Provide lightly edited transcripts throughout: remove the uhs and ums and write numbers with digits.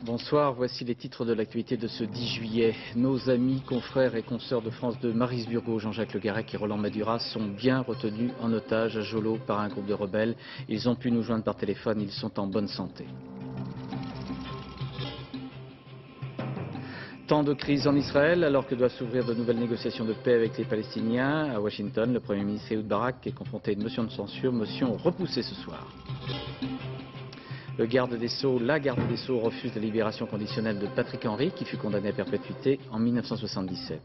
Bonsoir, voici les titres de l'actualité de ce 10 juillet. Nos amis, confrères et consoeurs de France 2, Maryse Burgot, Jean-Jacques Le Garec et Roland Madura sont bien retenus en otage à Jolo par un groupe de rebelles. Ils ont pu nous joindre par téléphone, ils sont en bonne santé. Temps de crise en Israël, alors que doivent s'ouvrir de nouvelles négociations de paix avec les Palestiniens. À Washington, le Premier ministre Ehud Barak est confronté à une motion de censure, motion repoussée ce soir. La garde des Sceaux refuse la libération conditionnelle de Patrick Henry, qui fut condamné à perpétuité en 1977.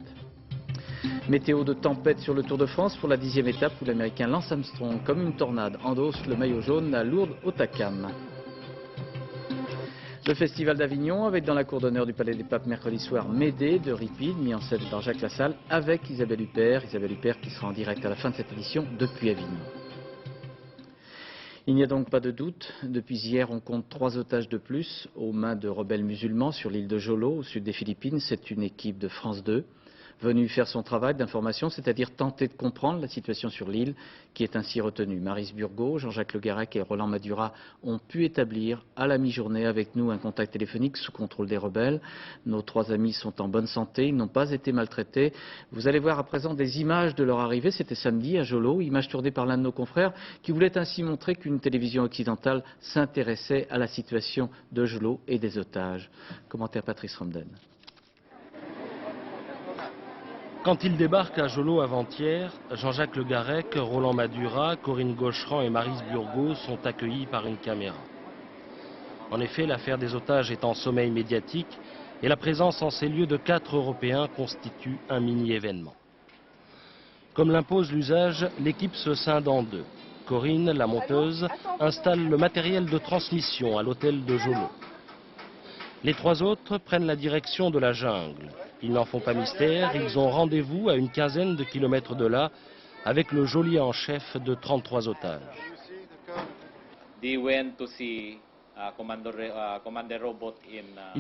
Météo de tempête sur le Tour de France pour la 10e étape où l'Américain Lance Armstrong, comme une tornade, endosse le maillot jaune à Lourdes-Hautacam. Le Festival d'Avignon avec dans la cour d'honneur du Palais des Papes mercredi soir Médée de Ripide, mis en scène par Jacques Lassalle avec Isabelle Huppert qui sera en direct à la fin de cette édition depuis Avignon. Il n'y a donc pas de doute, depuis hier on compte 3 otages de plus aux mains de rebelles musulmans sur l'île de Jolo au sud des Philippines. C'est une équipe de France 2 venue faire son travail d'information, c'est-à-dire tenter de comprendre la situation sur l'île qui est ainsi retenue. Maryse Burgot, Jean-Jacques Le Garec et Roland Madura ont pu établir à la mi-journée avec nous un contact téléphonique sous contrôle des rebelles. Nos 3 amis sont en bonne santé, ils n'ont pas été maltraités. Vous allez voir à présent des images de leur arrivée, c'était samedi à Jolo, images tournées par l'un de nos confrères qui voulait ainsi montrer qu'une télévision occidentale s'intéressait à la situation de Jolo et des otages. Commentaire Patrice Romden. Quand ils débarquent à Jolo avant-hier, Jean-Jacques Le Garec, Roland Madura, Corinne Gaucheran et Maryse Burgot sont accueillis par une caméra. En effet, l'affaire des otages est en sommeil médiatique et la présence en ces lieux de 4 Européens constitue un mini-événement. Comme l'impose l'usage, l'équipe se scinde en 2. Corinne, la monteuse, installe le matériel de transmission à l'hôtel de Jolo. Les 3 autres prennent la direction de la jungle. Ils n'en font pas mystère, ils ont rendez-vous à une quinzaine de kilomètres de là avec le geôlier en chef de 33 otages. Ils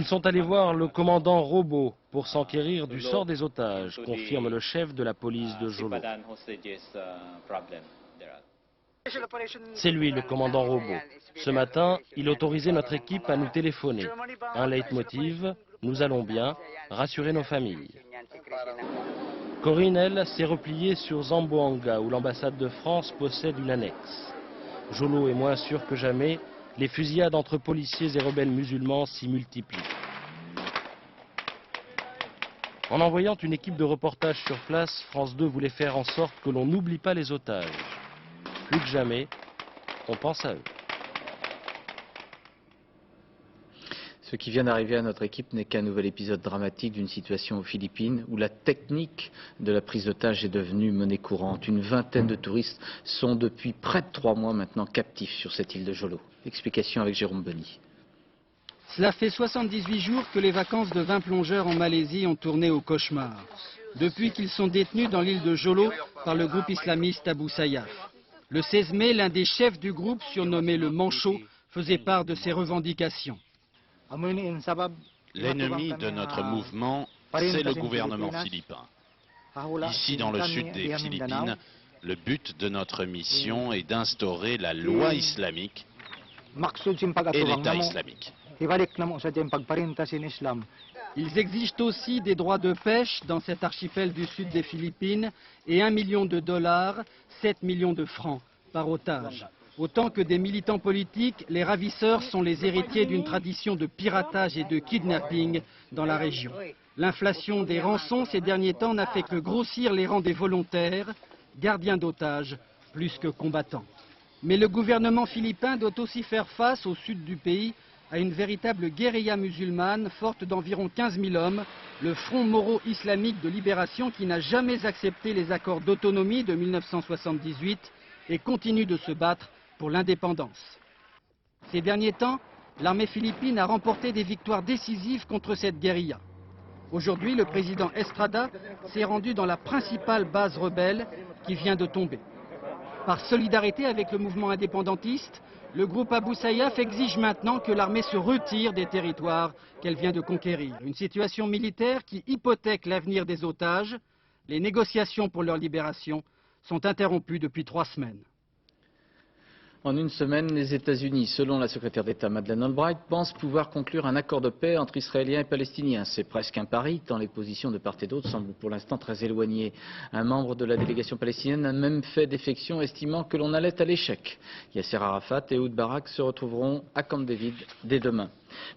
sont allés voir le commandant Robot pour s'enquérir du sort des otages, confirme le chef de la police de Jolo. C'est lui le commandant Robot. Ce matin, il autorisait notre équipe à nous téléphoner. Un leitmotiv, nous allons bien, rassurer nos familles. Corinne, elle, s'est repliée sur Zamboanga, où l'ambassade de France possède une annexe. Jolo est moins sûr que jamais, les fusillades entre policiers et rebelles musulmans s'y multiplient. En envoyant une équipe de reportage sur place, France 2 voulait faire en sorte que l'on n'oublie pas les otages. Plus que jamais, on pense à eux. Ce qui vient d'arriver à notre équipe n'est qu'un nouvel épisode dramatique d'une situation aux Philippines où la technique de la prise d'otage est devenue monnaie courante. Une vingtaine de touristes sont depuis près de 3 mois maintenant captifs sur cette île de Jolo. Explication avec Jérôme Beny. Cela fait 78 jours que les vacances de 20 plongeurs en Malaisie ont tourné au cauchemar. Depuis qu'ils sont détenus dans l'île de Jolo par le groupe islamiste Abu Sayyaf. Le 16 mai, l'un des chefs du groupe, surnommé le Manchot, faisait part de ses revendications. L'ennemi de notre mouvement, c'est le gouvernement philippin. Ici, dans le sud des Philippines, le but de notre mission est d'instaurer la loi islamique et l'État islamique. Ils exigent aussi des droits de pêche dans cet archipel du sud des Philippines et $1 million, 7 millions de francs par otage. Autant que des militants politiques, les ravisseurs sont les héritiers d'une tradition de piratage et de kidnapping dans la région. L'inflation des rançons ces derniers temps n'a fait que grossir les rangs des volontaires, gardiens d'otages, plus que combattants. Mais le gouvernement philippin doit aussi faire face au sud du pays à une véritable guérilla musulmane forte d'environ 15 000 hommes, le Front Moro-Islamique de Libération qui n'a jamais accepté les accords d'autonomie de 1978 et continue de se battre pour l'indépendance. Ces derniers temps, l'armée philippine a remporté des victoires décisives contre cette guérilla. Aujourd'hui, le président Estrada s'est rendu dans la principale base rebelle qui vient de tomber. Par solidarité avec le mouvement indépendantiste, le groupe Abu Sayyaf exige maintenant que l'armée se retire des territoires qu'elle vient de conquérir. Une situation militaire qui hypothèque l'avenir des otages. Les négociations pour leur libération sont interrompus depuis 3 semaines. En une semaine, les États-Unis, selon la secrétaire d'État Madeleine Albright, pensent pouvoir conclure un accord de paix entre Israéliens et Palestiniens. C'est presque un pari, tant les positions de part et d'autre semblent pour l'instant très éloignées. Un membre de la délégation palestinienne a même fait défection, estimant que l'on allait à l'échec. Yasser Arafat et Ehud Barak se retrouveront à Camp David dès demain.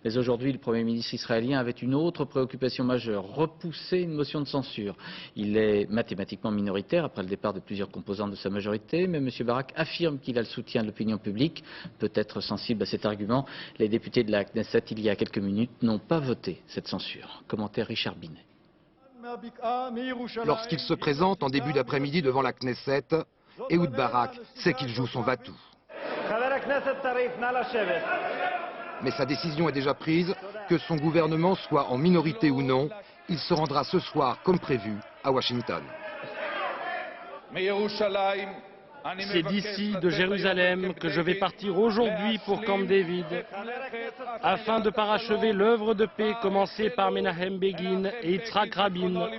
Mais aujourd'hui, le Premier ministre israélien avait une autre préoccupation majeure, repousser une motion de censure. Il est mathématiquement minoritaire après le départ de plusieurs composants de sa majorité, mais M. Barak affirme qu'il a le soutien de l'opinion publique. Peut-être sensible à cet argument, les députés de la Knesset, il y a quelques minutes, n'ont pas voté cette censure. Commentaire Richard Binet. Lorsqu'il se présente en début d'après-midi devant la Knesset, Ehud Barak sait qu'il joue son va-tout. Mais sa décision est déjà prise, que son gouvernement soit en minorité ou non, il se rendra ce soir, comme prévu, à Washington. C'est d'ici, de Jérusalem, que je vais partir aujourd'hui pour Camp David, afin de parachever l'œuvre de paix commencée par Menahem Begin et Yitzhak Rabin.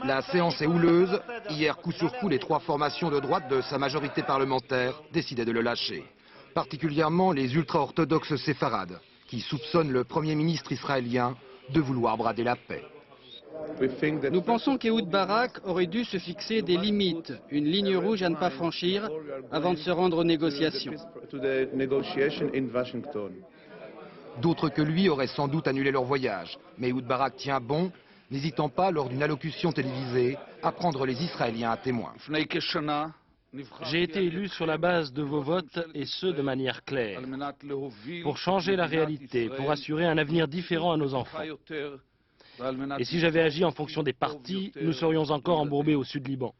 La séance est houleuse. Hier, coup sur coup, les 3 formations de droite de sa majorité parlementaire décidaient de le lâcher. Particulièrement les ultra-orthodoxes séfarades, qui soupçonnent le Premier ministre israélien de vouloir brader la paix. Nous pensons qu'Ehud Barak aurait dû se fixer des limites, une ligne rouge à ne pas franchir avant de se rendre aux négociations. D'autres que lui auraient sans doute annulé leur voyage. Mais Ehud Barak tient bon, n'hésitant pas, lors d'une allocution télévisée, à prendre les Israéliens à témoin. J'ai été élu sur la base de vos votes et ce de manière claire, pour changer la réalité, pour assurer un avenir différent à nos enfants. Et si j'avais agi en fonction des partis, nous serions encore embourbés au Sud-Liban.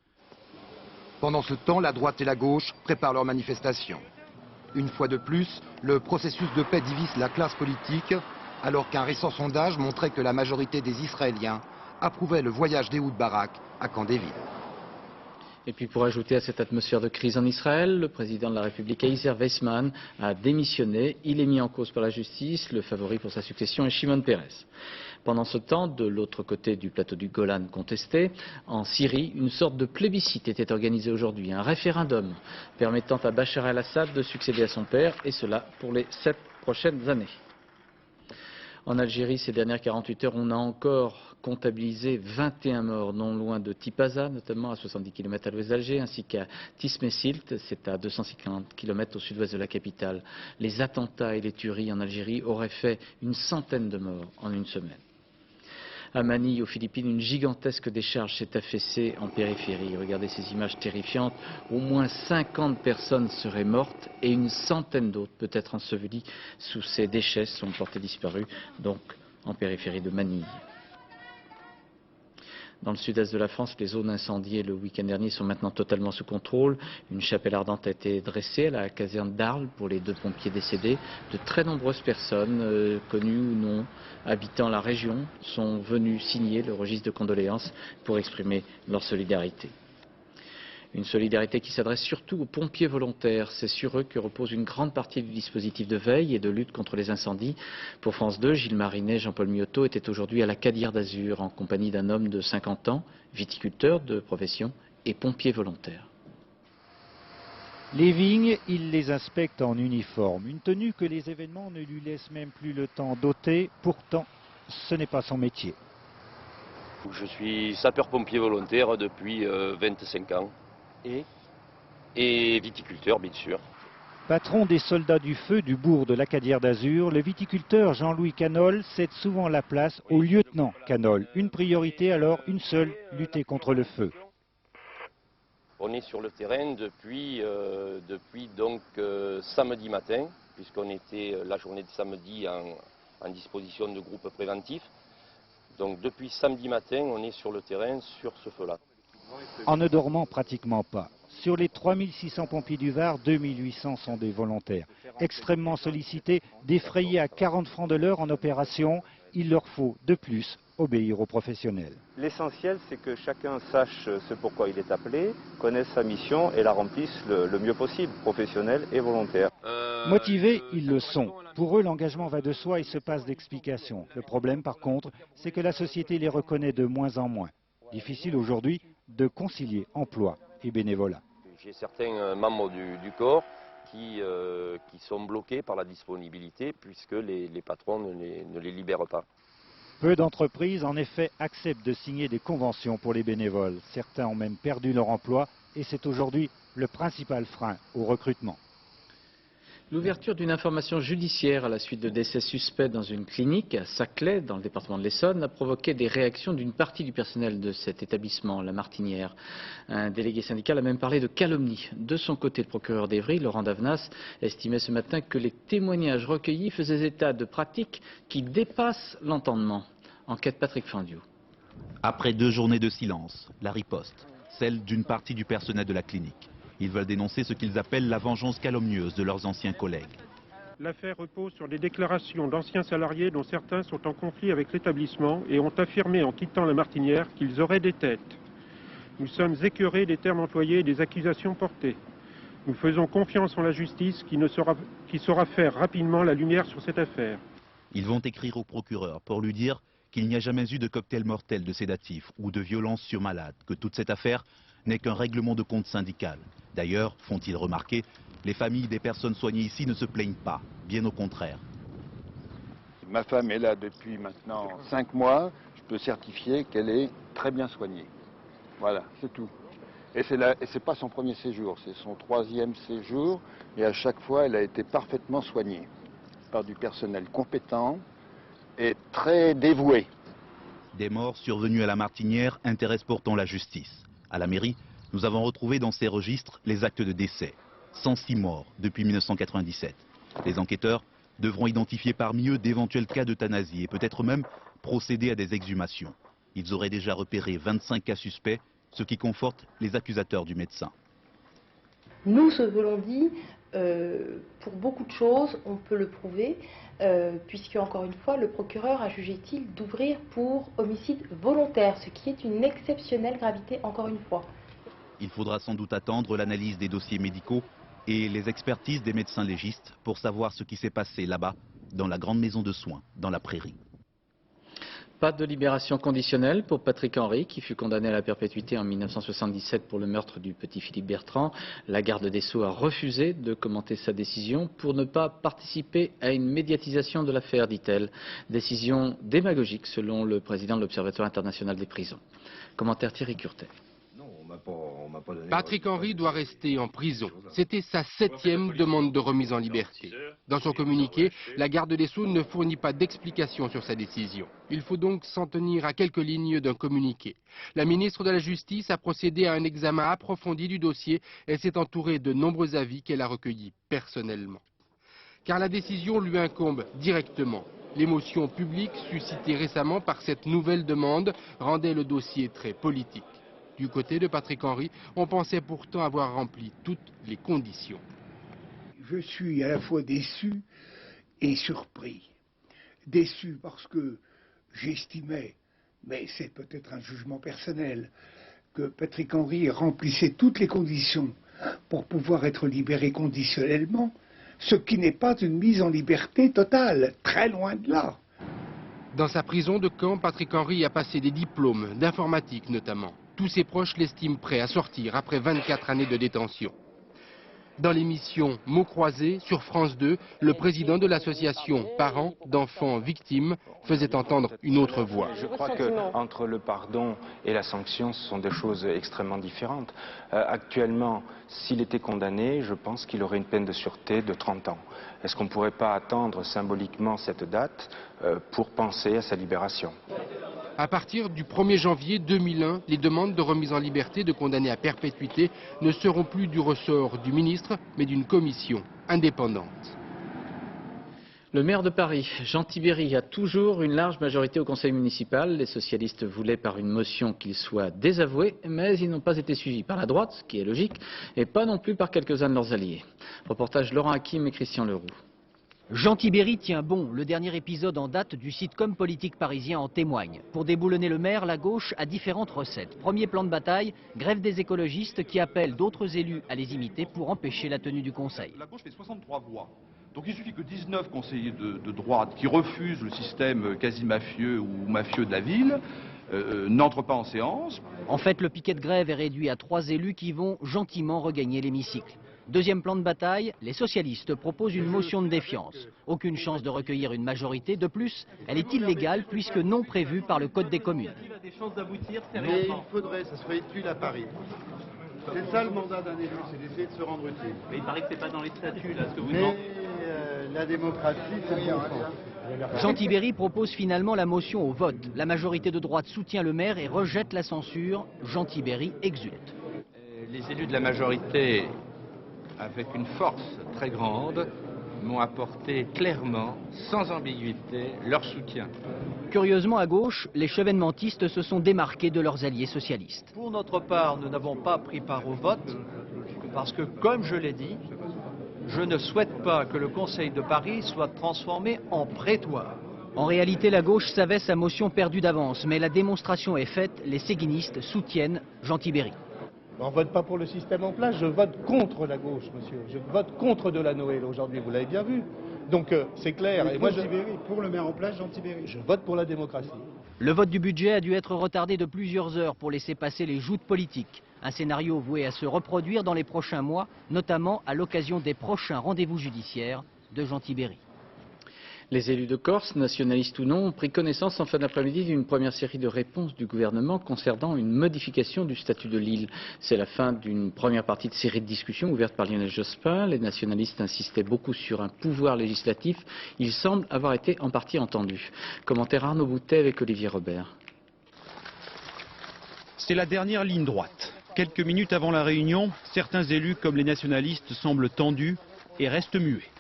Pendant ce temps, la droite et la gauche préparent leur manifestation. Une fois de plus, le processus de paix divise la classe politique, alors qu'un récent sondage montrait que la majorité des Israéliens approuvait le voyage d'Ehud Barak à Camp David. Et puis pour ajouter à cette atmosphère de crise en Israël, le président de la République, Eizer Weizmann, a démissionné. Il est mis en cause par la justice. Le favori pour sa succession est Shimon Peres. Pendant ce temps, de l'autre côté du plateau du Golan contesté, en Syrie, une sorte de plébiscite était organisé aujourd'hui, un référendum permettant à Bachar el-Assad de succéder à son père, et cela pour les 7 prochaines années. En Algérie, ces dernières 48 heures, on a encore comptabilisé 21 morts, non loin de Tipaza, notamment à 70 km à l'ouest d'Alger, ainsi qu'à Tismesilt, c'est à 250 km au sud-ouest de la capitale. Les attentats et les tueries en Algérie auraient fait une centaine de morts en une semaine. À Manille, aux Philippines, une gigantesque décharge s'est affaissée en périphérie. Regardez ces images terrifiantes. Au moins 50 personnes seraient mortes et une centaine d'autres, peut-être ensevelies sous ces déchets, sont portées disparues, donc en périphérie de Manille. Dans le sud-est de la France, les zones incendiées le week-end dernier sont maintenant totalement sous contrôle. Une chapelle ardente a été dressée à la caserne d'Arles pour les 2 pompiers décédés. De très nombreuses personnes, connues ou non, habitant la région, sont venues signer le registre de condoléances pour exprimer leur solidarité. Une solidarité qui s'adresse surtout aux pompiers volontaires. C'est sur eux que repose une grande partie du dispositif de veille et de lutte contre les incendies. Pour France 2, Gilles Marinet et Jean-Paul Miotto étaient aujourd'hui à la Cadière d'Azur en compagnie d'un homme de 50 ans, viticulteur de profession et pompier volontaire. Les vignes, il les inspecte en uniforme, une tenue que les événements ne lui laissent même plus le temps d'ôter. Pourtant, ce n'est pas son métier. Je suis sapeur-pompier volontaire depuis 25 ans. Et viticulteur, bien sûr. Patron des soldats du feu du bourg de la Cadière d'Azur, le viticulteur Jean-Louis Canol cède souvent la place au lieutenant Canol. Une priorité alors, une seule, lutter contre le feu. On est sur le terrain depuis donc samedi matin, puisqu'on était la journée de samedi en disposition de groupes préventifs. Donc depuis samedi matin, on est sur le terrain sur ce feu-là. En ne dormant pratiquement pas. Sur les 3600 pompiers du Var, 2800 sont des volontaires. Extrêmement sollicités, défrayés à 40 francs de l'heure en opération, il leur faut de plus obéir aux professionnels. L'essentiel, c'est que chacun sache ce pourquoi il est appelé, connaisse sa mission et la remplisse le mieux possible, professionnel et volontaire. Motivés, ils le sont. Pour eux, l'engagement va de soi et se passe d'explications. Le problème, par contre, c'est que la société les reconnaît de moins en moins. Difficile aujourd'hui de concilier emploi et bénévolat. J'ai certains membres du corps qui sont bloqués par la disponibilité puisque les patrons ne les libèrent pas. Peu d'entreprises, en effet, acceptent de signer des conventions pour les bénévoles. Certains ont même perdu leur emploi et c'est aujourd'hui le principal frein au recrutement. L'ouverture d'une information judiciaire à la suite de décès suspects dans une clinique à Saclay, dans le département de l'Essonne, a provoqué des réactions d'une partie du personnel de cet établissement, la Martinière. Un délégué syndical a même parlé de calomnie. De son côté, le procureur d'Évry, Laurent Davenas, estimait ce matin que les témoignages recueillis faisaient état de pratiques qui dépassent l'entendement. Enquête Patrick Fandiou. Après 2 journées de silence, la riposte, celle d'une partie du personnel de la clinique. Ils veulent dénoncer ce qu'ils appellent la vengeance calomnieuse de leurs anciens collègues. L'affaire repose sur des déclarations d'anciens salariés dont certains sont en conflit avec l'établissement et ont affirmé en quittant la Martinière qu'ils auraient des têtes. Nous sommes écœurés des termes employés et des accusations portées. Nous faisons confiance en la justice qui saura faire rapidement la lumière sur cette affaire. Ils vont écrire au procureur pour lui dire qu'il n'y a jamais eu de cocktail mortel de sédatifs ou de violence sur malade, que toute cette affaire n'est qu'un règlement de compte syndical. D'ailleurs, font-ils remarquer, les familles des personnes soignées ici ne se plaignent pas, bien au contraire. Ma femme est là depuis maintenant 5 mois, je peux certifier qu'elle est très bien soignée. Voilà, c'est tout. Et c'est pas son premier séjour, c'est son 3e séjour, et à chaque fois elle a été parfaitement soignée par du personnel compétent et très dévoué. Des morts survenus à la Martinière intéressent pourtant la justice. À la mairie, nous avons retrouvé dans ces registres les actes de décès. 106 morts depuis 1997. Les enquêteurs devront identifier parmi eux d'éventuels cas d'euthanasie et peut-être même procéder à des exhumations. Ils auraient déjà repéré 25 cas suspects, ce qui conforte les accusateurs du médecin. Nous, ce que l'on dit, pour beaucoup de choses, on peut le prouver, puisque, encore une fois, le procureur a jugé-t-il d'ouvrir pour homicide volontaire, ce qui est une exceptionnelle gravité, encore une fois. Il faudra sans doute attendre l'analyse des dossiers médicaux et les expertises des médecins légistes pour savoir ce qui s'est passé là-bas, dans la grande maison de soins, dans la prairie. Pas de libération conditionnelle pour Patrick Henry, qui fut condamné à la perpétuité en 1977 pour le meurtre du petit Philippe Bertrand. La garde des Sceaux a refusé de commenter sa décision pour ne pas participer à une médiatisation de l'affaire, dit-elle. Décision démagogique, selon le président de l'Observatoire international des prisons. Commentaire Thierry Curtet. Patrick Henry doit rester en prison. C'était sa 7e demande de remise en liberté. Dans son communiqué, la garde des Sceaux ne fournit pas d'explication sur sa décision. Il faut donc s'en tenir à quelques lignes d'un communiqué. La ministre de la Justice a procédé à un examen approfondi du dossier et s'est entourée de nombreux avis qu'elle a recueillis personnellement. Car la décision lui incombe directement. L'émotion publique suscitée récemment par cette nouvelle demande rendait le dossier très politique. Du côté de Patrick Henry, on pensait pourtant avoir rempli toutes les conditions. Je suis à la fois déçu et surpris. Déçu parce que j'estimais, mais c'est peut-être un jugement personnel, que Patrick Henry remplissait toutes les conditions pour pouvoir être libéré conditionnellement, ce qui n'est pas une mise en liberté totale, très loin de là. Dans sa prison de Caen, Patrick Henry a passé des diplômes, d'informatique notamment. Tous ses proches l'estiment prêt à sortir après 24 années de détention. Dans l'émission Mots croisés sur France 2, le président de l'association Parents d'enfants victimes faisait entendre une autre voix. Je crois qu'entre le pardon et la sanction, ce sont des choses extrêmement différentes. Actuellement, s'il était condamné, je pense qu'il aurait une peine de sûreté de 30 ans. Est-ce qu'on ne pourrait pas attendre symboliquement cette date pour penser à sa libération ? À partir du 1er janvier 2001, les demandes de remise en liberté de condamnés à perpétuité ne seront plus du ressort du ministre, mais d'une commission indépendante. Le maire de Paris, Jean Tibéri, a toujours une large majorité au conseil municipal. Les socialistes voulaient par une motion qu'il soit désavoué, mais ils n'ont pas été suivis par la droite, ce qui est logique, et pas non plus par quelques-uns de leurs alliés. Reportage Laurent Hakim et Christian Leroux. Jean Tibéri tient bon. Le dernier épisode en date du sitcom politique parisien en témoigne. Pour déboulonner le maire, la gauche a différentes recettes. Premier plan de bataille, grève des écologistes qui appellent d'autres élus à les imiter pour empêcher la tenue du conseil. La gauche fait 63 voix. Donc il suffit que 19 conseillers de droite qui refusent le système quasi-mafieux ou mafieux de la ville n'entrent pas en séance. En fait, le piquet de grève est réduit à 3 élus qui vont gentiment regagner l'hémicycle. Deuxième plan de bataille, les socialistes proposent une motion de défiance. Aucune chance de recueillir une majorité. De plus, elle est illégale puisque non prévue par le Code des communes. Mais il faudrait, ça serait utile à Paris. C'est ça le mandat d'un élu, c'est d'essayer de se rendre utile. Mais il paraît que c'est pas dans les statuts là ce que vous Mais demandez. La démocratie, c'est le bon sens. Jean Tibéri propose finalement la motion au vote. La majorité de droite soutient le maire et rejette la censure. Jean Tibéri exulte. Les élus de la majorité, avec une force très grande, m'ont apporté clairement, sans ambiguïté, leur soutien. Curieusement, à gauche, les chevènementistes se sont démarqués de leurs alliés socialistes. Pour notre part, nous n'avons pas pris part au vote parce que, comme je l'ai dit, je ne souhaite pas que le Conseil de Paris soit transformé en prétoire. En réalité, la gauche savait sa motion perdue d'avance, mais la démonstration est faite, les séguinistes soutiennent Jean Tibéri. On ne vote pas pour le système en place, je vote contre la gauche, monsieur. Je vote contre Delanoë aujourd'hui, vous l'avez bien vu. Donc c'est clair. Et moi, pour le maire en place, Jean Tibéri. Je vote pour la démocratie. Le vote du budget a dû être retardé de plusieurs heures pour laisser passer les joutes politiques. Un scénario voué à se reproduire dans les prochains mois, notamment à l'occasion des prochains rendez-vous judiciaires de Jean Tibéri. Les élus de Corse, nationalistes ou non, ont pris connaissance en fin d'après-midi d'une première série de réponses du gouvernement concernant une modification du statut de l'île. C'est la fin d'une première partie de série de discussions ouverte par Lionel Jospin. Les nationalistes insistaient beaucoup sur un pouvoir législatif. Il semble avoir été en partie entendu. Commentaire Arnaud Boutet avec Olivier Robert. C'est la dernière ligne droite. Quelques minutes avant la réunion, certains élus comme les nationalistes semblent tendus et restent muets.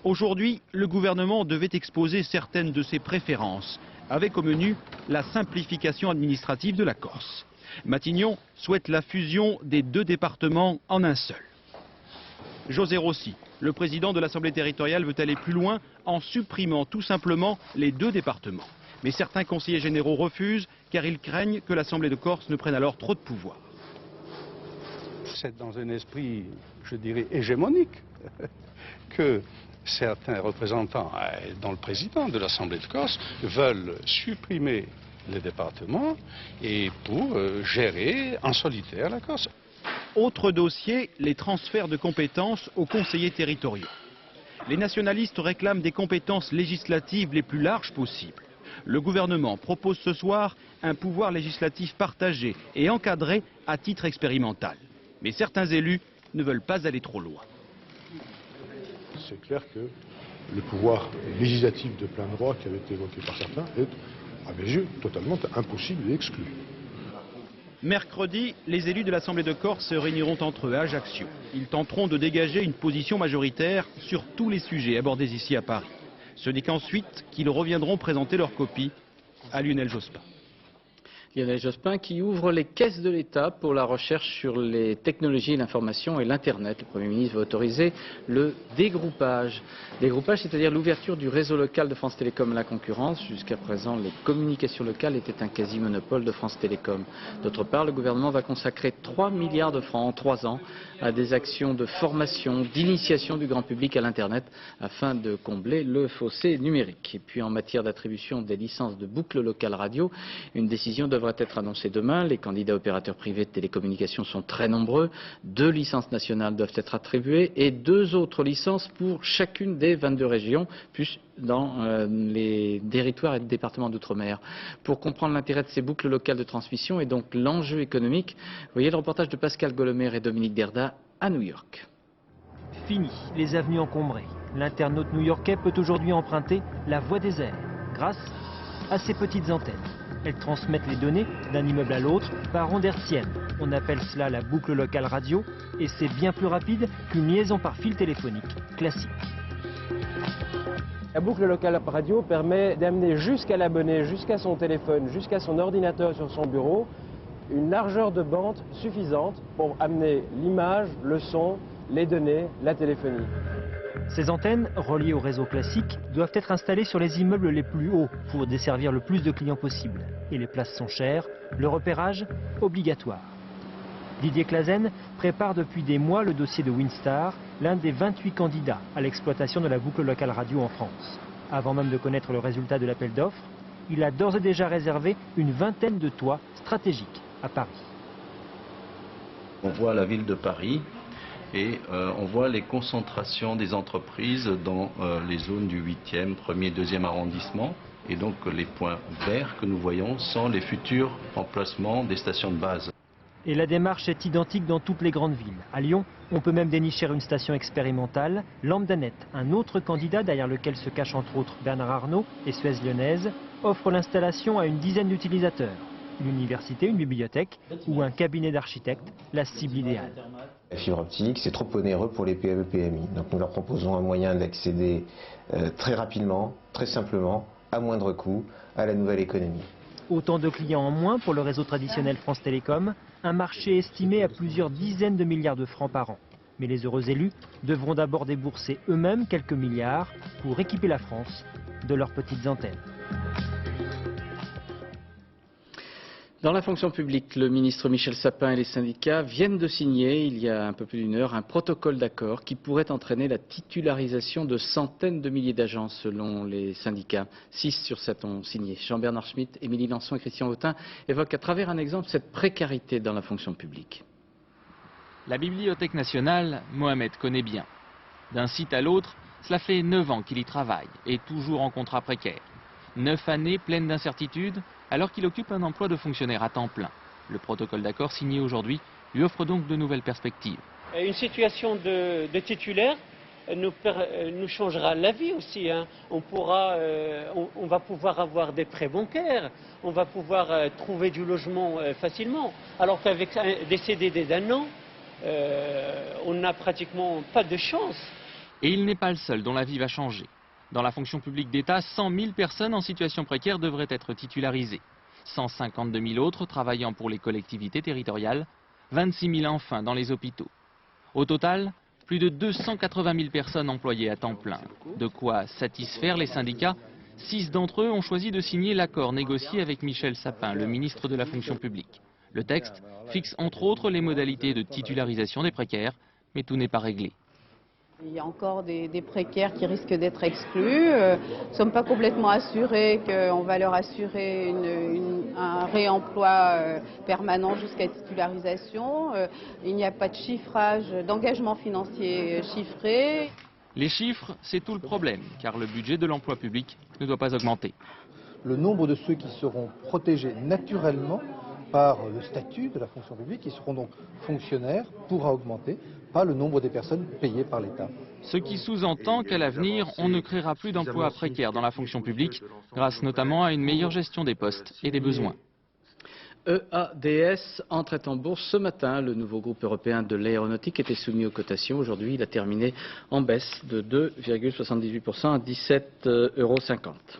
Aujourd'hui, le gouvernement devait exposer certaines de ses préférences, avec au menu la simplification administrative de la Corse. Matignon souhaite la fusion des 2 départements en un seul. José Rossi, le président de l'Assemblée territoriale, veut aller plus loin en supprimant tout simplement les 2 départements. Mais certains conseillers généraux refusent car ils craignent que l'Assemblée de Corse ne prenne alors trop de pouvoir. C'est dans un esprit, je dirais, hégémonique que certains représentants, dont le président de l'Assemblée de Corse, veulent supprimer les départements et pour gérer en solitaire la Corse. Autre dossier, les transferts de compétences aux conseillers territoriaux. Les nationalistes réclament des compétences législatives les plus larges possibles. Le gouvernement propose ce soir un pouvoir législatif partagé et encadré à titre expérimental. Mais certains élus ne veulent pas aller trop loin. C'est clair que le pouvoir législatif de plein droit qui avait été évoqué par certains est, à mes yeux, totalement impossible et exclu. Mercredi, les élus de l'Assemblée de Corse se réuniront entre eux à Ajaccio. Ils tenteront de dégager une position majoritaire sur tous les sujets abordés ici à Paris. Ce n'est qu'ensuite qu'ils reviendront présenter leur copie à Lionel Jospin. Lionel Jospin qui ouvre les caisses de l'État pour la recherche sur les technologies, l'information et l'Internet. Le Premier ministre va autoriser le dégroupage. Dégroupage, c'est-à-dire l'ouverture du réseau local de France Télécom à la concurrence. Jusqu'à présent, les communications locales étaient un quasi-monopole de France Télécom. D'autre part, le gouvernement va consacrer 3 milliards de francs en 3 ans à des actions de formation, d'initiation du grand public à l'Internet afin de combler le fossé numérique. Et puis en matière d'attribution des licences de boucle locale radio, une décision devrait être annoncée demain. Les candidats opérateurs privés de télécommunications sont très nombreux. 2 licences nationales doivent être attribuées et 2 autres licences pour chacune des 22 régions, plus dans les territoires et les départements d'outre-mer. Pour comprendre l'intérêt de ces boucles locales de transmission et donc l'enjeu économique, voyez le reportage de Pascal Golomer et Dominique Derda à New York. Fini les avenues encombrées. L'internaute new-yorkais peut aujourd'hui emprunter la voie des airs grâce à ces petites antennes. Elles transmettent les données d'un immeuble à l'autre par ondes hertziennes. On appelle cela la boucle locale radio et c'est bien plus rapide qu'une liaison par fil téléphonique classique. La boucle locale radio permet d'amener jusqu'à l'abonné, jusqu'à son téléphone, jusqu'à son ordinateur sur son bureau, une largeur de bande suffisante pour amener l'image, le son, les données, la téléphonie. Ces antennes, reliées au réseau classique, doivent être installées sur les immeubles les plus hauts pour desservir le plus de clients possible. Et les places sont chères, le repérage obligatoire. Didier Clazen prépare depuis des mois le dossier de Windstar, l'un des 28 candidats à l'exploitation de la boucle locale radio en France. Avant même de connaître le résultat de l'appel d'offres, il a d'ores et déjà réservé une vingtaine de toits stratégiques à Paris. On voit la ville de Paris et on voit les concentrations des entreprises dans les zones du 8e, 1er, 2e arrondissement. Et donc les points verts que nous voyons sont les futurs emplacements des stations de base. Et la démarche est identique dans toutes les grandes villes. À Lyon, on peut même dénicher une station expérimentale. Lambdanet, un autre candidat derrière lequel se cache entre autres Bernard Arnault et Suez Lyonnaise, offre l'installation à une dizaine d'utilisateurs. Une université, une bibliothèque ou un cabinet d'architectes, la cible idéale. La fibre optique, c'est trop onéreux pour les PME-PMI. Donc nous leur proposons un moyen d'accéder très rapidement, très simplement, à moindre coût, à la nouvelle économie. Autant de clients en moins pour le réseau traditionnel France Télécom, un marché estimé à plusieurs dizaines de milliards de francs par an. Mais les heureux élus devront d'abord débourser eux-mêmes quelques milliards pour équiper la France de leurs petites antennes. Dans la fonction publique, le ministre Michel Sapin et les syndicats viennent de signer, il y a un peu plus d'une heure, un protocole d'accord qui pourrait entraîner la titularisation de centaines de milliers d'agents selon les syndicats. 6 sur 7 ont signé. Jean-Bernard Schmitt, Émilie Lançon et Christian Autain évoquent à travers un exemple cette précarité dans la fonction publique. La Bibliothèque nationale, Mohamed connaît bien. D'un site à l'autre, cela fait 9 ans qu'il y travaille et toujours en contrat précaire. 9 années pleines d'incertitudes, alors qu'il occupe un emploi de fonctionnaire à temps plein. Le protocole d'accord signé aujourd'hui lui offre donc de nouvelles perspectives. Une situation de titulaire nous changera la vie aussi. Hein. On va pouvoir avoir des prêts bancaires, on va pouvoir trouver du logement facilement, alors qu'avec des CDD d'un an, on n'a pratiquement pas de chance. Et il n'est pas le seul dont la vie va changer. Dans la fonction publique d'État, 100 000 personnes en situation précaire devraient être titularisées. 152 000 autres travaillant pour les collectivités territoriales, 26 000 enfin dans les hôpitaux. Au total, plus de 280 000 personnes employées à temps plein. De quoi satisfaire les syndicats. 6 d'entre eux ont choisi de signer l'accord négocié avec Michel Sapin, le ministre de la fonction publique. Le texte fixe entre autres les modalités de titularisation des précaires, mais tout n'est pas réglé. Il y a encore des précaires qui risquent d'être exclus. Nous ne sommes pas complètement assurés qu'on va leur assurer un réemploi permanent jusqu'à titularisation. Il n'y a pas de chiffrage, d'engagement financier chiffré. Les chiffres, c'est tout le problème, car le budget de l'emploi public ne doit pas augmenter. Le nombre de ceux qui seront protégés naturellement par le statut de la fonction publique, qui seront donc fonctionnaires, pourra augmenter, pas le nombre des personnes payées par l'État. Ce qui sous-entend qu'à l'avenir, on ne créera plus d'emplois précaires dans la fonction publique, grâce notamment à une meilleure gestion des postes et des besoins. EADS entrait en bourse ce matin. Le nouveau groupe européen de l'aéronautique était soumis aux cotations. Aujourd'hui, il a terminé en baisse de 2,78% à 17,50 €.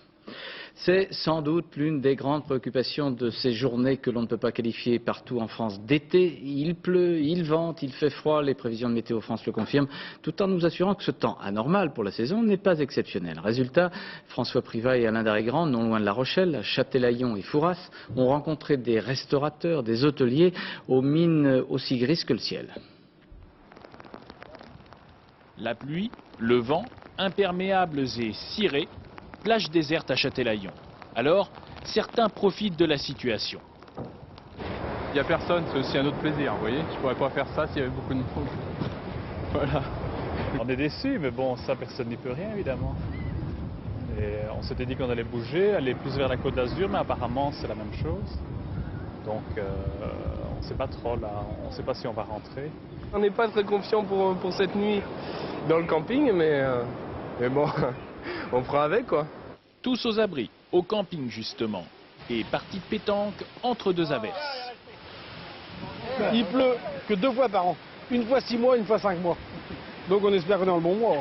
C'est sans doute l'une des grandes préoccupations de ces journées que l'on ne peut pas qualifier partout en France d'été. Il pleut, il vente, il fait froid, les prévisions de Météo France le confirment, tout en nous assurant que ce temps anormal pour la saison n'est pas exceptionnel. Résultat, François Privat et Alain Darrigrand, non loin de La Rochelle, à Châtelaillon et Fouras, ont rencontré des restaurateurs, des hôteliers aux mines aussi grises que le ciel. La pluie, le vent, imperméables et cirés, plage déserte à Châtelaillon. Alors, certains profitent de la situation. Il n'y a personne, c'est aussi un autre plaisir, vous voyez. Je ne pourrais pas faire ça s'il y avait beaucoup de monde. Voilà. On est déçus, mais bon, ça, personne n'y peut rien, évidemment. Et on s'était dit qu'on allait bouger, aller plus vers la Côte d'Azur, mais apparemment, c'est la même chose. Donc, on ne sait pas trop, là. On ne sait pas si on va rentrer. On n'est pas très confiant pour cette nuit dans le camping, mais bon... On prend avec, quoi. Tous aux abris, au camping justement, et partie de pétanque entre deux averses. Il pleut que 2 fois par an, une fois 6 mois, une fois 5 mois. Donc on espère qu'on est dans le bon mois.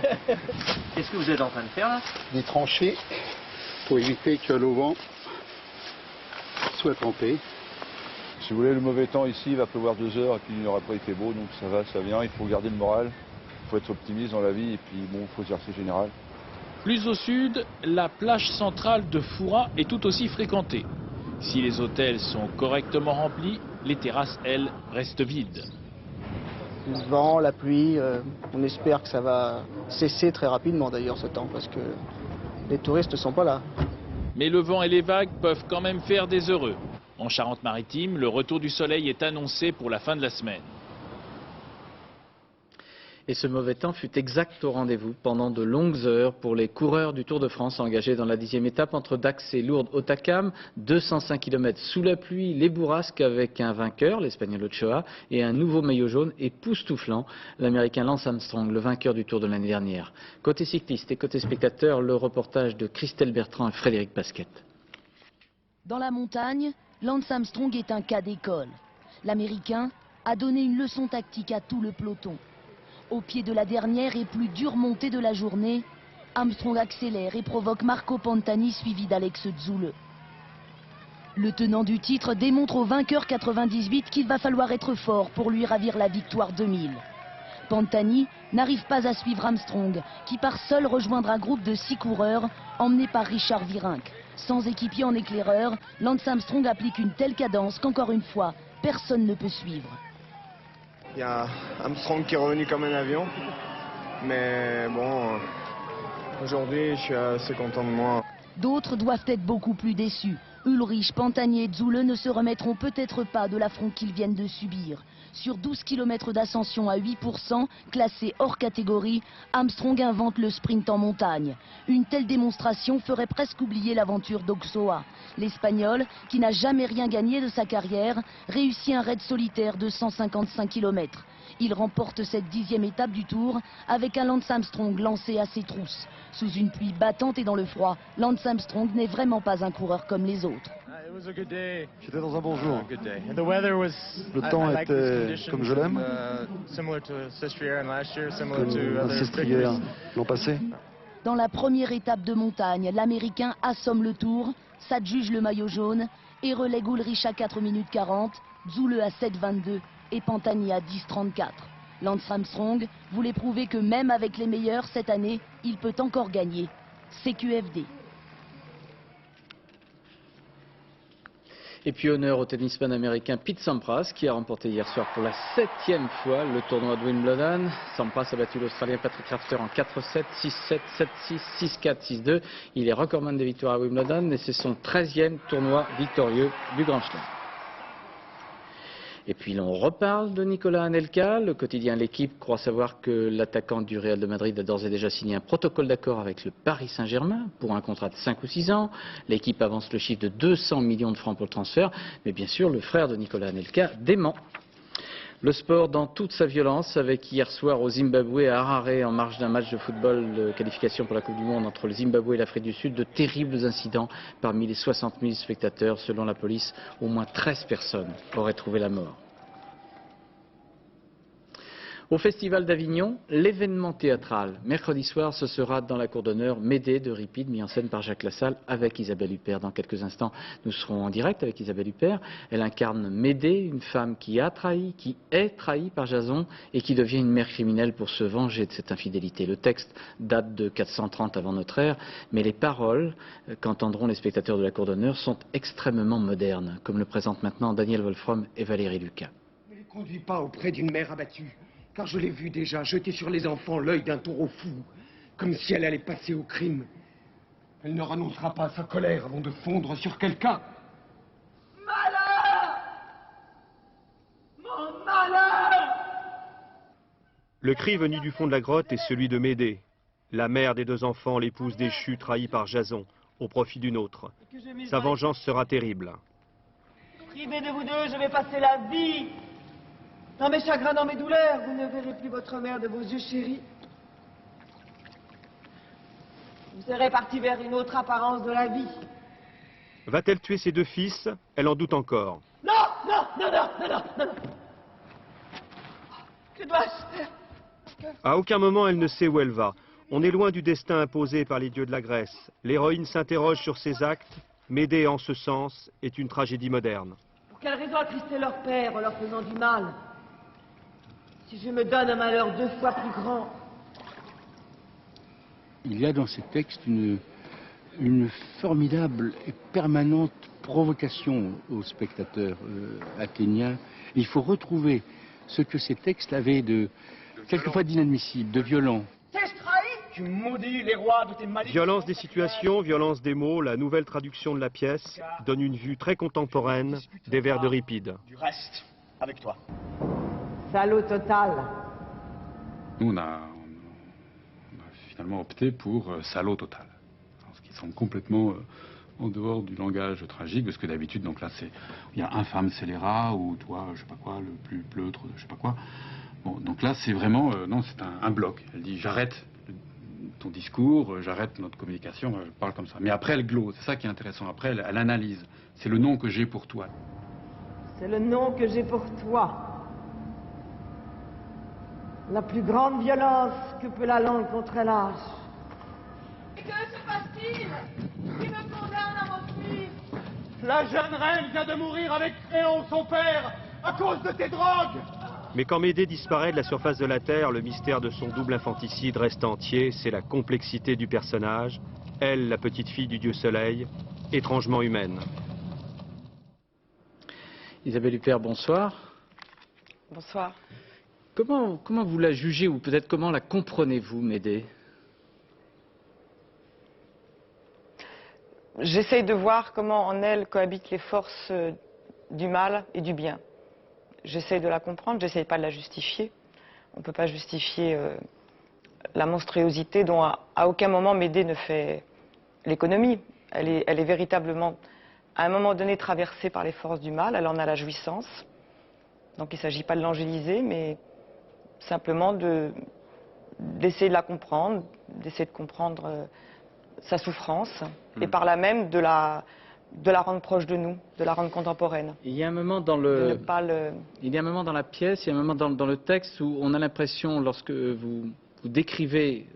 Qu'est-ce que vous êtes en train de faire là? Des tranchées pour éviter que le vent soit trempé. Si vous voulez, le mauvais temps ici, il va pleuvoir 2 heures et puis une heure après il fait beau, donc ça va, ça vient. Il faut garder le moral, il faut être optimiste dans la vie et puis bon, il faut dire que c'est général. Plus au sud, la plage centrale de Fouras est tout aussi fréquentée. Si les hôtels sont correctement remplis, Les terrasses, elles, restent vides. Le vent, la pluie, on espère que ça va cesser très rapidement d'ailleurs ce temps, parce que les touristes ne sont pas là. Mais le vent et les vagues peuvent quand même faire des heureux. En Charente-Maritime, le retour du soleil est annoncé pour la fin de la semaine. Et ce mauvais temps fut exact au rendez-vous pendant de longues heures pour les coureurs du Tour de France engagés dans la 10e étape entre Dax et Lourdes-Hautacam. 205 km sous la pluie, les bourrasques avec un vainqueur, l'Espagnol Ochoa, et un nouveau maillot jaune époustouflant, l'Américain Lance Armstrong, le vainqueur du Tour de l'année dernière. Côté cycliste et côté spectateur, le reportage de Christelle Bertrand et Frédéric Basquet. Dans la montagne, Lance Armstrong est un cas d'école. L'Américain a donné une leçon tactique à tout le peloton. Au pied de la dernière et plus dure montée de la journée, Armstrong accélère et provoque Marco Pantani suivi d'Alex Zülle. Le tenant du titre démontre au vainqueur 98 qu'il va falloir être fort pour lui ravir la victoire 2000. Pantani n'arrive pas à suivre Armstrong, qui part seul rejoindre un groupe de 6 coureurs emmené par Richard Virenque. Sans équipier en éclaireur, Lance Armstrong applique une telle cadence qu'encore une fois, personne ne peut suivre. Il y a Armstrong qui est revenu comme un avion, mais bon, aujourd'hui je suis assez content de moi. D'autres doivent être beaucoup plus déçus. Ulrich, Pantani et Zülle ne se remettront peut-être pas de l'affront qu'ils viennent de subir. Sur 12 km d'ascension à 8%, classé hors catégorie, Armstrong invente le sprint en montagne. Une telle démonstration ferait presque oublier l'aventure d'Ochoa. L'Espagnol, qui n'a jamais rien gagné de sa carrière, réussit un raid solitaire de 155 km. Il remporte cette 10e étape du Tour avec un Lance Armstrong lancé à ses trousses. Sous une pluie battante et dans le froid, Lance Armstrong n'est vraiment pas un coureur comme les autres. J'étais dans un bon jour. Le temps était comme je l'aime, comme un sestrière l'an passé. Dans la première étape de montagne, l'Américain assomme le Tour, s'adjuge le maillot jaune et relègue Ulrich à 4 minutes 40, Zülle à 7,22 et Pantani à 10,34. Lance Armstrong voulait prouver que même avec les meilleurs cette année, il peut encore gagner. CQFD. Et puis honneur au tennisman américain Pete Sampras qui a remporté hier soir pour la 7e fois le tournoi de Wimbledon. Sampras a battu l'Australien Patrick Rafter en 4-7, 6-7, 7-6, 6-4, 6-2. Il est recordman des victoires à Wimbledon et c'est son 13e tournoi victorieux du Grand Chelem. Et puis l'on reparle de Nicolas Anelka. Le quotidien L'Équipe croit savoir que l'attaquant du Real de Madrid a d'ores et déjà signé un protocole d'accord avec le Paris Saint-Germain pour un contrat de 5 ou 6 ans. L'Équipe avance le chiffre de 200 millions de francs pour le transfert. Mais bien sûr, le frère de Nicolas Anelka dément. Le sport dans toute sa violence avec hier soir au Zimbabwe à Harare en marge d'un match de football de qualification pour la Coupe du Monde entre le Zimbabwe et l'Afrique du Sud, de terribles incidents parmi les 60 000 spectateurs. Selon la police, au moins 13 personnes auraient trouvé la mort. Au Festival d'Avignon, l'événement théâtral. Mercredi soir, ce sera dans la cour d'honneur Médée de Ripide, mis en scène par Jacques Lassalle avec Isabelle Huppert. Dans quelques instants, nous serons en direct avec Isabelle Huppert. Elle incarne Médée, une femme qui a trahi, qui est trahie par Jason et qui devient une mère criminelle pour se venger de cette infidélité. Le texte date de 430 avant notre ère, mais les paroles qu'entendront les spectateurs de la cour d'honneur sont extrêmement modernes, comme le présentent maintenant Daniel Wolfram et Valérie Lucas. Ne les conduis pas auprès d'une mère abattue. Car je l'ai vue déjà jeter sur les enfants l'œil d'un taureau fou, comme si elle allait passer au crime. Elle ne renoncera pas à sa colère avant de fondre sur quelqu'un. Malheur! Mon malheur! Le cri venu du fond de la grotte est celui de Médée, la mère des 2 enfants, l'épouse déchue trahie par Jason, au profit d'une autre. Sa vengeance sera terrible. Privé de vous deux, je vais passer la vie. Dans mes chagrins, dans mes douleurs, vous ne verrez plus votre mère de vos yeux chéris. Vous serez parti vers une autre apparence de la vie. Va-t-elle tuer ses 2 fils? Elle en doute encore. Non, non, non, non, non, non, non, non. Que dois-je faire? À aucun moment elle ne sait où elle va. On est loin du destin imposé par les dieux de la Grèce. L'héroïne s'interroge sur ses actes. Médée, en ce sens, est une tragédie moderne. Pour quelle raison attrister leur père en leur faisant du mal? Si je me donne un malheur 2 fois plus grand. Il y a dans ces textes une une formidable et permanente provocation aux spectateurs athéniens. Il faut retrouver ce que ces textes avaient de quelquefois d'inadmissible, de violent. T'ai-je trahi? Tu maudis les rois de tes malédictions. Violence des situations, violence des mots, la nouvelle traduction de la pièce donne une vue très contemporaine des vers d'Euripide. Du reste, avec toi. Salaud total. Nous, on a finalement opté pour salaud total. Ce qui semble complètement en dehors du langage tragique, parce que d'habitude, donc là, il y a infâme scélérat, ou toi, je sais pas quoi, le plus pleutre, je sais pas quoi. Bon, donc là, c'est vraiment, non, c'est un bloc. Elle dit, j'arrête ton discours, j'arrête notre communication, je parle comme ça. Mais après, elle glose, c'est ça qui est intéressant. Après, elle analyse. C'est le nom que j'ai pour toi. C'est le nom que j'ai pour toi. La plus grande violence que peut la langue contre un lâche. Et que se passe-t-il? Qui me condamne à m'enfuir? La jeune reine vient de mourir avec Créon, son père, à cause de tes drogues. Mais quand Médée disparaît de la surface de la Terre, le mystère de son double infanticide reste entier. C'est la complexité du personnage. Elle, la petite fille du dieu Soleil, étrangement humaine. Isabelle Huppert, bonsoir. Bonsoir. Comment vous la jugez, ou peut-être comment la comprenez-vous, Médée? J'essaye de voir comment en elle cohabitent les forces du mal et du bien. J'essaye de la comprendre, j'essaye pas de la justifier. On ne peut pas justifier la monstruosité dont à aucun moment Médée ne fait l'économie. Elle est véritablement, à un moment donné, traversée par les forces du mal, elle en a la jouissance. Donc il ne s'agit pas de l'angéliser, mais simplement d'essayer de la comprendre, d'essayer de comprendre sa souffrance, et par là même de la rendre proche de nous, de la rendre contemporaine. Il y a un moment dans il y a un moment dans la pièce, il y a un moment dans le texte où on a l'impression, lorsque vous décrivez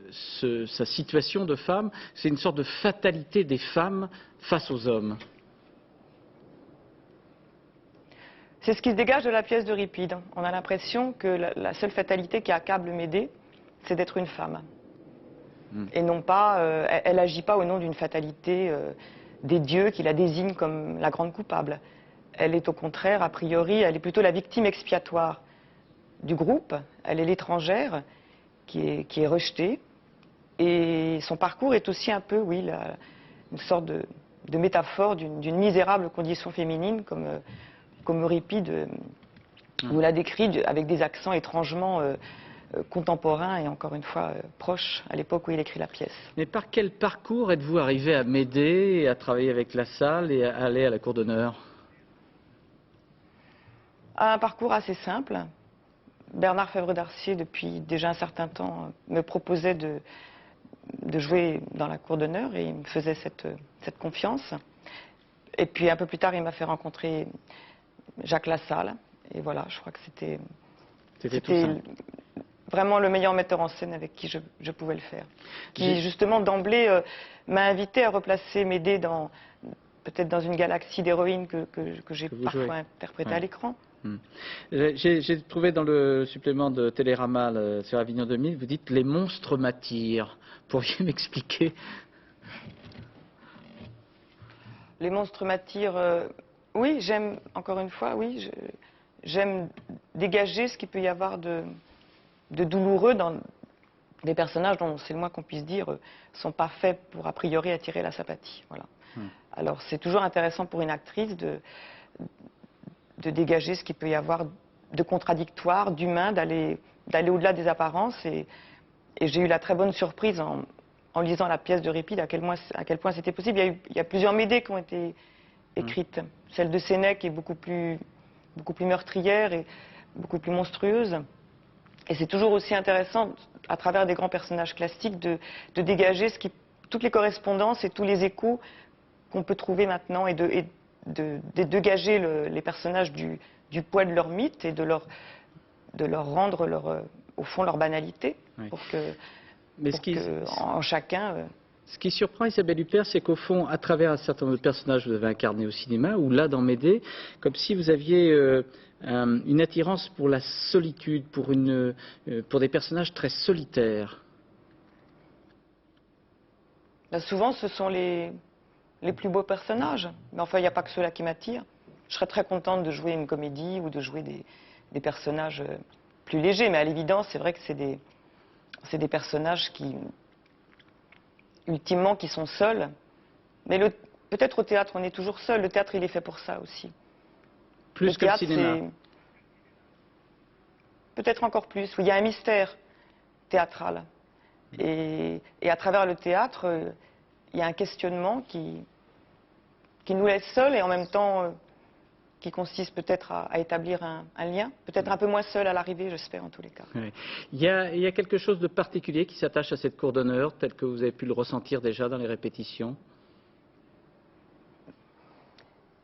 sa situation de femme, c'est une sorte de fatalité des femmes face aux hommes. C'est ce qui se dégage de la pièce d'Euripide. On a l'impression que la seule fatalité qui accable Médée, c'est d'être une femme. Et non pas, elle n'agit pas au nom d'une fatalité des dieux qui la désignent comme la grande coupable. Elle est au contraire, a priori, elle est plutôt la victime expiatoire du groupe. Elle est l'étrangère qui est rejetée. Et son parcours est aussi un peu, oui, une sorte de métaphore d'une misérable condition féminine, comme Euripide nous l'a décrit, avec des accents étrangement contemporains et encore une fois proches à l'époque où il écrit la pièce. Mais par quel parcours êtes-vous arrivé à Médée, à travailler avec La Salle et à aller à la cour d'honneur? Un parcours assez simple. Bernard Fèvre d'Arcier, depuis déjà un certain temps, me proposait de jouer dans la cour d'honneur et il me faisait cette confiance. Et puis un peu plus tard, il m'a fait rencontrer Jacques Lassalle. Et voilà, je crois que c'était vraiment le meilleur metteur en scène avec qui je pouvais le faire. Qui, justement, d'emblée, m'a invité à replacer Médée peut-être dans une galaxie d'héroïnes que j'ai parfois interprétée à l'écran. J'ai trouvé dans le supplément de Télérama sur Avignon 2000, vous dites « les monstres m'attirent ». Pourriez m'expliquer? Les monstres m'attirent. Oui, j'aime, encore une fois, oui, j'aime dégager ce qu'il peut y avoir de douloureux dans des personnages dont, c'est le moins qu'on puisse dire, sont pas faits pour a priori attirer la sympathie. Voilà. Alors c'est toujours intéressant pour une actrice de dégager ce qu'il peut y avoir de contradictoire, d'humain, d'aller au-delà des apparences. Et j'ai eu la très bonne surprise en lisant la pièce d'Euripide à quel point c'était possible. Il y a plusieurs Médées qui ont été écrites. Celle de Sénèque est beaucoup plus meurtrière et beaucoup plus monstrueuse. Et c'est toujours aussi intéressant, à travers des grands personnages classiques, de dégager toutes les correspondances et tous les échos qu'on peut trouver maintenant et de dégager les personnages du poids de leur mythe et de leur rendre au fond leur banalité, pour que en chacun... Ce qui surprend Isabelle Huppert, c'est qu'au fond, à travers un certain nombre de personnages que vous avez incarnés au cinéma, ou là dans Médée, comme si vous aviez une attirance pour la solitude, pour des personnages très solitaires. Là, souvent, ce sont les plus beaux personnages. Mais enfin, il n'y a pas que ceux-là qui m'attirent. Je serais très contente de jouer une comédie ou de jouer des personnages plus légers. Mais à l'évidence, c'est vrai que c'est des personnages qui, ultimement, qui sont seuls. Mais peut-être au théâtre, on est toujours seul. Le théâtre, il est fait pour ça aussi. Plus que le cinéma. Peut-être encore plus. Oui, il y a un mystère théâtral. Et à travers le théâtre, il y a un questionnement qui nous laisse seuls et en même temps qui consiste peut-être à établir un lien. Peut-être un peu moins seul à l'arrivée, j'espère en tous les cas. Oui. Il y a quelque chose de particulier qui s'attache à cette cour d'honneur, tel que vous avez pu le ressentir déjà dans les répétitions?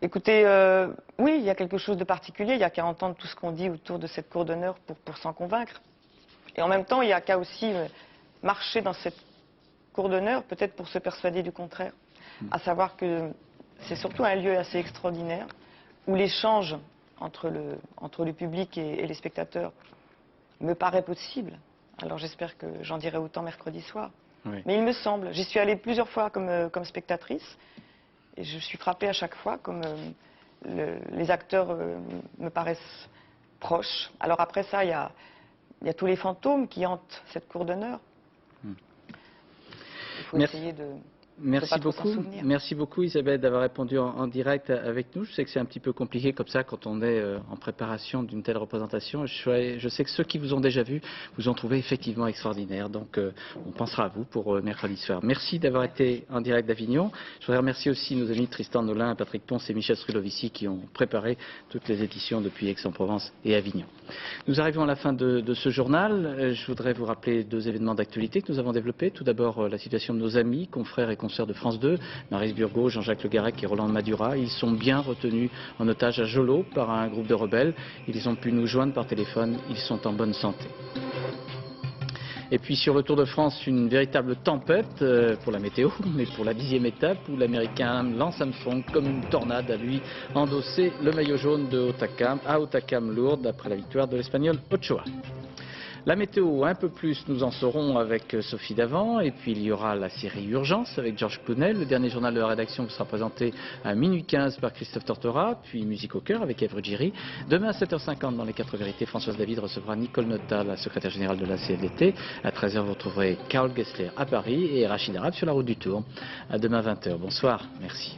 Écoutez, oui, il y a quelque chose de particulier. Il n'y a qu'à entendre tout ce qu'on dit autour de cette cour d'honneur pour s'en convaincre. Et en même temps, il n'y a qu'à aussi marcher dans cette cour d'honneur, peut-être pour se persuader du contraire. À savoir que c'est surtout un lieu assez extraordinaire, où l'échange entre le public et les spectateurs me paraît possible. Alors j'espère que j'en dirai autant mercredi soir. Oui. Mais il me semble, j'y suis allée plusieurs fois comme spectatrice, et je suis frappée à chaque fois comme les acteurs me paraissent proches. Alors après ça, il y a tous les fantômes qui hantent cette cour d'honneur. Il faut essayer de... Merci beaucoup Isabelle d'avoir répondu en direct avec nous. Je sais que c'est un petit peu compliqué comme ça quand on est en préparation d'une telle représentation. Je sais que ceux qui vous ont déjà vu vous ont trouvé effectivement extraordinaire. Donc on pensera à vous pour mercredi soir. Merci d'avoir été en direct d'Avignon. Je voudrais remercier aussi nos amis Tristan Nolin, Patrick Ponce et Michel Strulovici qui ont préparé toutes les éditions depuis Aix-en-Provence et Avignon. Nous arrivons à la fin de ce journal. Je voudrais vous rappeler 2 événements d'actualité que nous avons développés. Tout d'abord la situation de nos amis, confrères et consoeurs de France 2, Maryse Burgot, Jean-Jacques Le Garec et Roland Madura. Ils sont bien retenus en otage à Jolo par un groupe de rebelles. Ils ont pu nous joindre par téléphone. Ils sont en bonne santé. Et puis sur le Tour de France, une véritable tempête pour la météo, mais pour la 10e étape où l'Américain Lance Armstrong, comme une tornade, a lui endossé le maillot jaune de Hautacam-Lourdes après la victoire de l'Espagnol Ochoa. La météo, un peu plus, nous en saurons avec Sophie Davant. Et puis il y aura la série Urgence avec Georges Pounel. Le dernier journal de la rédaction vous sera présenté à minuit 15 par Christophe Tortora. Puis Musique au cœur avec Ève Ruggieri. Demain à 7h50 dans les 4 vérités, Françoise David recevra Nicole Notta, la secrétaire générale de la CFDT. À 13h, vous retrouverez Karl Gessler à Paris et Rachid Arab sur la route du Tour. À demain 20h. Bonsoir. Merci.